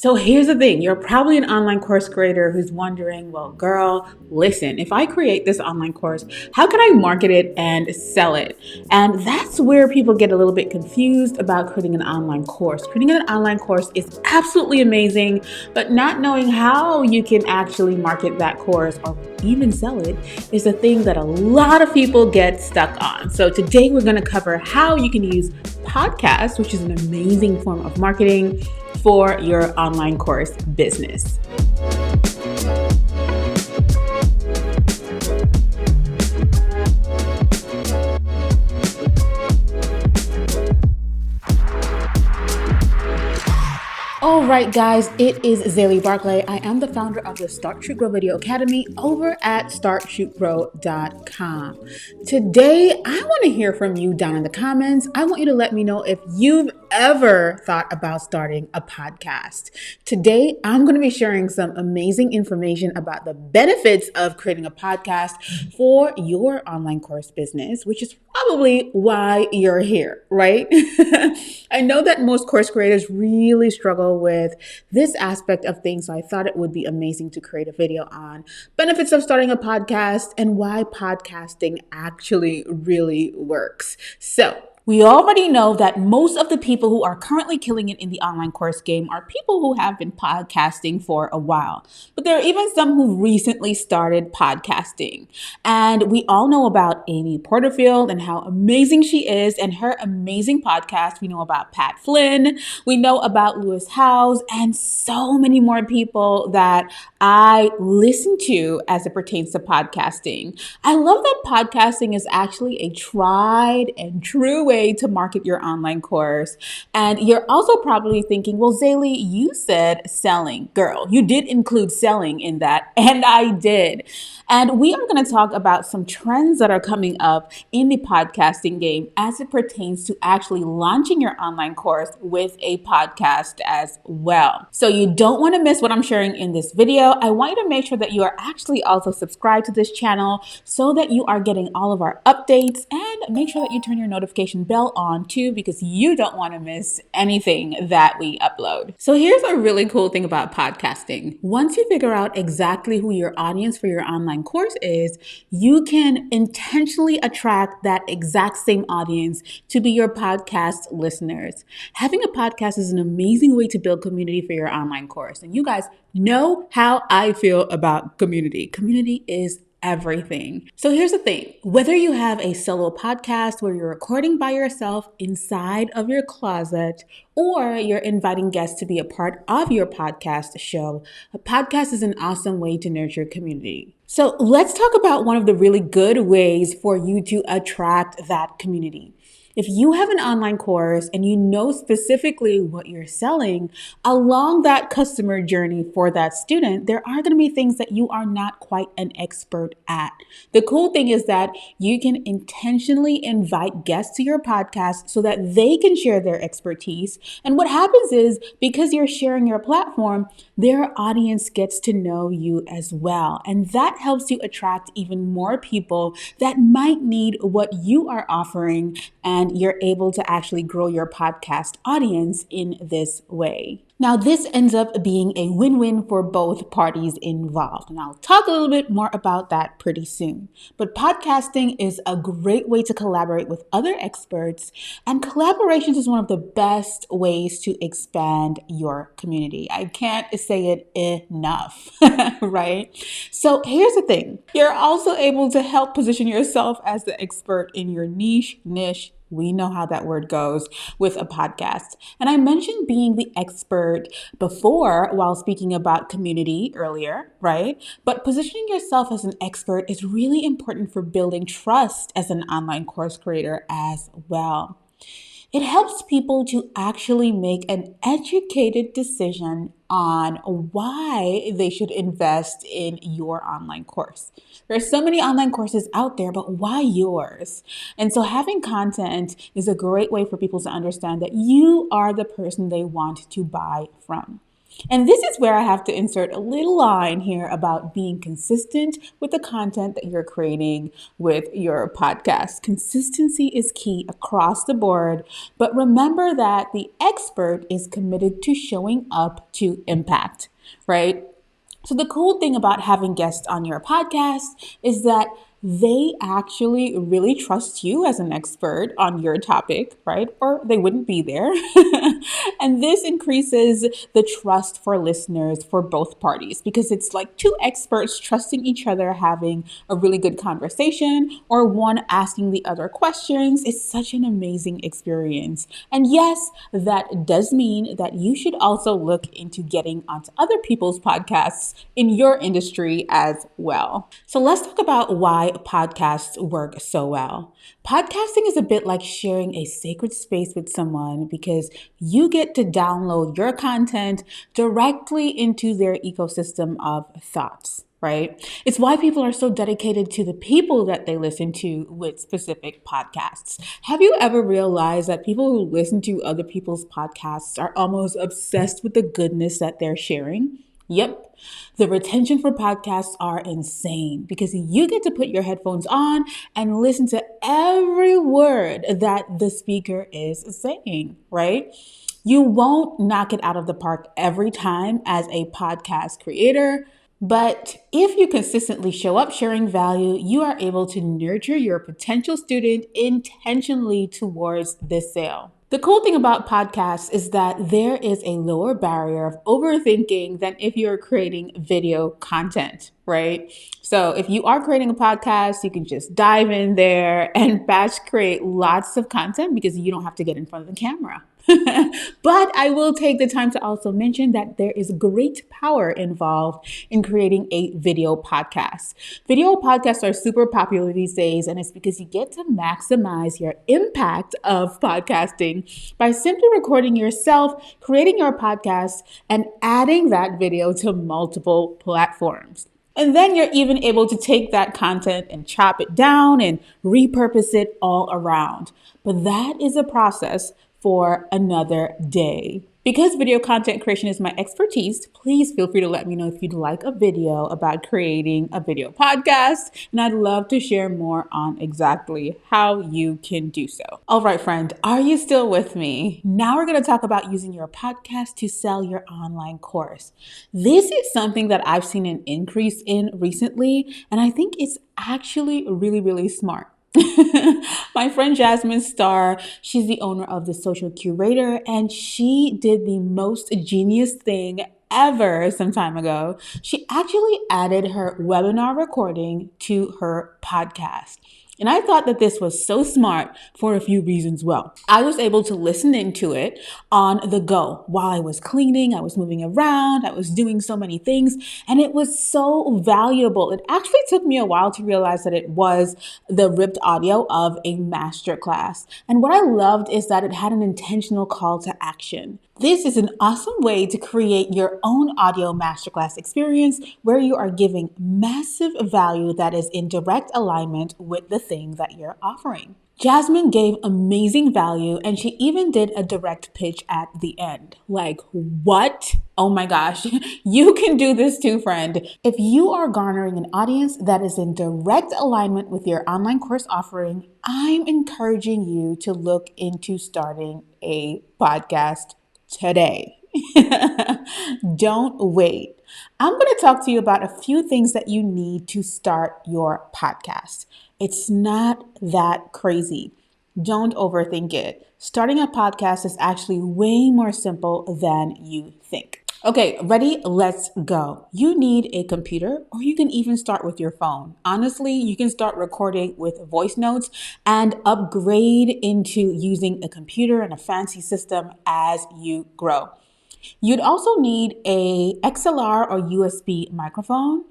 So here's the thing. You're probably an online course creator who's wondering, well, girl, listen, if I create this online course, how can I market it and sell it? And that's where people get a little bit confused about creating an online course. Creating an online course is absolutely amazing, but not knowing how you can actually market that course or even sell it is a thing that a lot of people get stuck on. So today we're going to cover how you can use podcasts, which is an amazing form of marketing, for your online course business. All right, guys, it is XayLi Barclay. I am the founder of the Start Shoot Grow Video Academy over at startshootgrow.com. Today, I want to hear from you down in the comments. I want you to let me know if you've ever thought about starting a podcast. Today, I'm going to be sharing some amazing information about the benefits of creating a podcast for your online course business, which is probably why you're here, right? I know that most course creators really struggle with this aspect of things, so I thought it would be amazing to create a video on benefits of starting a podcast and why podcasting actually really works. So, we already know that most of the people who are currently killing it in the online course game are people who have been podcasting for a while. But there are even some who recently started podcasting. And we all know about Amy Porterfield and how amazing she is and her amazing podcast. We know about Pat Flynn. We know about Lewis Howes and so many more people that I listen to as it pertains to podcasting. I love that podcasting is actually a tried and true way to market your online course. And you're also probably thinking, well, XayLi, you said selling. Girl, you did include selling in that, and I did. And we are going to talk about some trends that are coming up in the podcasting game as it pertains to actually launching your online course with a podcast as well. So you don't want to miss what I'm sharing in this video. I want you to make sure that you are actually also subscribed to this channel so that you are getting all of our updates, and make sure that you turn your notification bell on too, because you don't want to miss anything that we upload. So here's a really cool thing about podcasting. Once you figure out exactly who your audience for your online course is, you can intentionally attract that exact same audience to be your podcast listeners. Having a podcast is an amazing way to build community for your online course. And you guys know how I feel about community. Community is everything. So here's the thing. Whether you have a solo podcast where you're recording by yourself inside of your closet, or you're inviting guests to be a part of your podcast show, a podcast is an awesome way to nurture community. So let's talk about one of the really good ways for you to attract that community. If you have an online course and you know specifically what you're selling, along that customer journey for that student, there are going to be things that you are not quite an expert at. The cool thing is that you can intentionally invite guests to your podcast so that they can share their expertise. And what happens is, because you're sharing your platform, their audience gets to know you as well. And that helps you attract even more people that might need what you are offering, and you're able to actually grow your podcast audience in this way. Now, this ends up being a win-win for both parties involved. And I'll talk a little bit more about that pretty soon. But podcasting is a great way to collaborate with other experts, and collaborations is one of the best ways to expand your community. I can't say it enough, right? So here's the thing. You're also able to help position yourself as the expert in your niche. We know how that word goes with a podcast. And I mentioned being the expert before while speaking about community earlier, right? But positioning yourself as an expert is really important for building trust as an online course creator as well. It helps people to actually make an educated decision on why they should invest in your online course. There are so many online courses out there, but why yours? And so having content is a great way for people to understand that you are the person they want to buy from. And this is where I have to insert a little line here about being consistent with the content that you're creating with your podcast. Consistency is key across the board, but remember that the expert is committed to showing up to impact, right? So the cool thing about having guests on your podcast is that they actually really trust you as an expert on your topic, right? Or they wouldn't be there. And this increases the trust for listeners for both parties because it's like two experts trusting each other, having a really good conversation, or one asking the other questions. It's such an amazing experience. And yes, that does mean that you should also look into getting onto other people's podcasts in your industry as well. So let's talk about why podcasts work so well. Podcasting is a bit like sharing a sacred space with someone because you get to download your content directly into their ecosystem of thoughts, right? It's why people are so dedicated to the people that they listen to with specific podcasts. Have you ever realized that people who listen to other people's podcasts are almost obsessed with the goodness that they're sharing? Yep. The retention for podcasts are insane because you get to put your headphones on and listen to every word that the speaker is saying, right? You won't knock it out of the park every time as a podcast creator, but if you consistently show up sharing value, you are able to nurture your potential student intentionally towards this sale. The cool thing about podcasts is that there is a lower barrier of overthinking than if you're creating video content, right? So if you are creating a podcast, you can just dive in there and batch create lots of content because you don't have to get in front of the camera. But I will take the time to also mention that there is great power involved in creating a video podcast. Video podcasts are super popular these days, and it's because you get to maximize your impact of podcasting by simply recording yourself, creating your podcast, and adding that video to multiple platforms. And then you're even able to take that content and chop it down and repurpose it all around. But that is a process for another day. Because video content creation is my expertise, please feel free to let me know if you'd like a video about creating a video podcast, and I'd love to share more on exactly how you can do so. All right, friend, are you still with me? Now we're going to talk about using your podcast to sell your online course. This is something that I've seen an increase in recently, and I think it's actually really, really smart. My friend Jasmine Starr, she's the owner of The Social Curator, and she did the most genius thing ever some time ago. She actually added her webinar recording to her podcast. And I thought that this was so smart for a few reasons. Well, I was able to listen into it on the go while I was cleaning, I was moving around, I was doing so many things, and it was so valuable. It actually took me a while to realize that it was the ripped audio of a masterclass. And what I loved is that it had an intentional call to action. This is an awesome way to create your own audio masterclass experience where you are giving massive value that is in direct alignment with the thing that you're offering. Jasmine gave amazing value, and she even did a direct pitch at the end. Like, what? Oh my gosh, you can do this too, friend. If you are garnering an audience that is in direct alignment with your online course offering, I'm encouraging you to look into starting a podcast today. Don't wait. I'm going to talk to you about a few things that you need to start your podcast. It's not that crazy. Don't overthink it. Starting a podcast is actually way more simple than you think. Okay, ready? Let's go. You need a computer, or you can even start with your phone. Honestly, you can start recording with voice notes and upgrade into using a computer and a fancy system as you grow. You'd also need a XLR or USB microphone,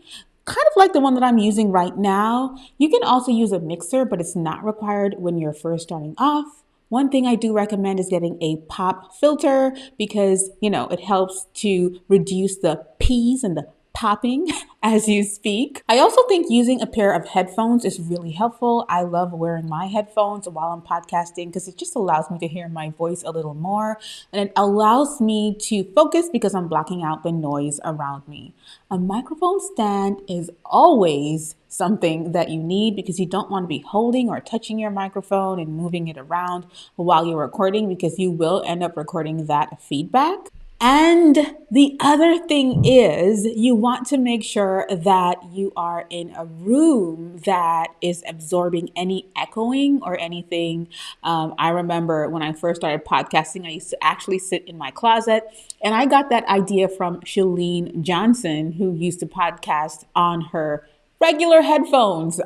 kind of like the one that I'm using right now. You can also use a mixer, but it's not required when you're first starting off. One thing I do recommend is getting a pop filter because, it helps to reduce the P's and the popping as you speak. I also think using a pair of headphones is really helpful. I love wearing my headphones while I'm podcasting because it just allows me to hear my voice a little more, and it allows me to focus because I'm blocking out the noise around me. A microphone stand is always something that you need because you don't want to be holding or touching your microphone and moving it around while you're recording, because you will end up recording that feedback. And the other thing is, you want to make sure that you are in a room that is absorbing any echoing or anything. I remember when I first started podcasting, I used to actually sit in my closet, and I got that idea from Shalene Johnson, who used to podcast on her regular headphones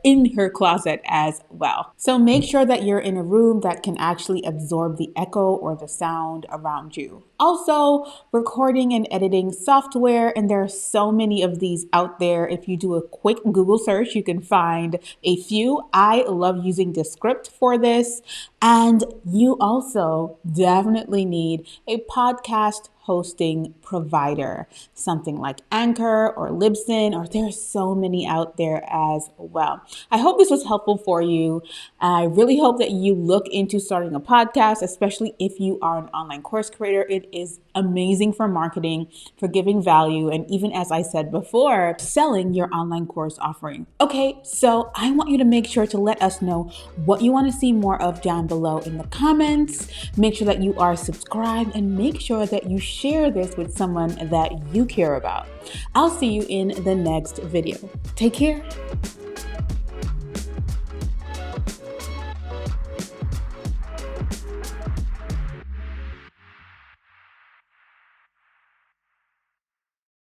in her closet as well. So make sure that you're in a room that can actually absorb the echo or the sound around you. Also, recording and editing software, and there are so many of these out there. If you do a quick Google search, you can find a few. I love using Descript for this. And you also definitely need a podcast hosting provider, something like Anchor or Libsyn, or there's so many out there as well. I hope this was helpful for you. I really hope that you look into starting a podcast, especially if you are an online course creator. It is amazing for marketing, for giving value, and even, as I said before, selling your online course offering. Okay, so I want you to make sure to let us know what you want to see more of down below in the comments. Make sure that you are subscribed, and make sure that you share this with someone that you care about. I'll see you in the next video. Take care.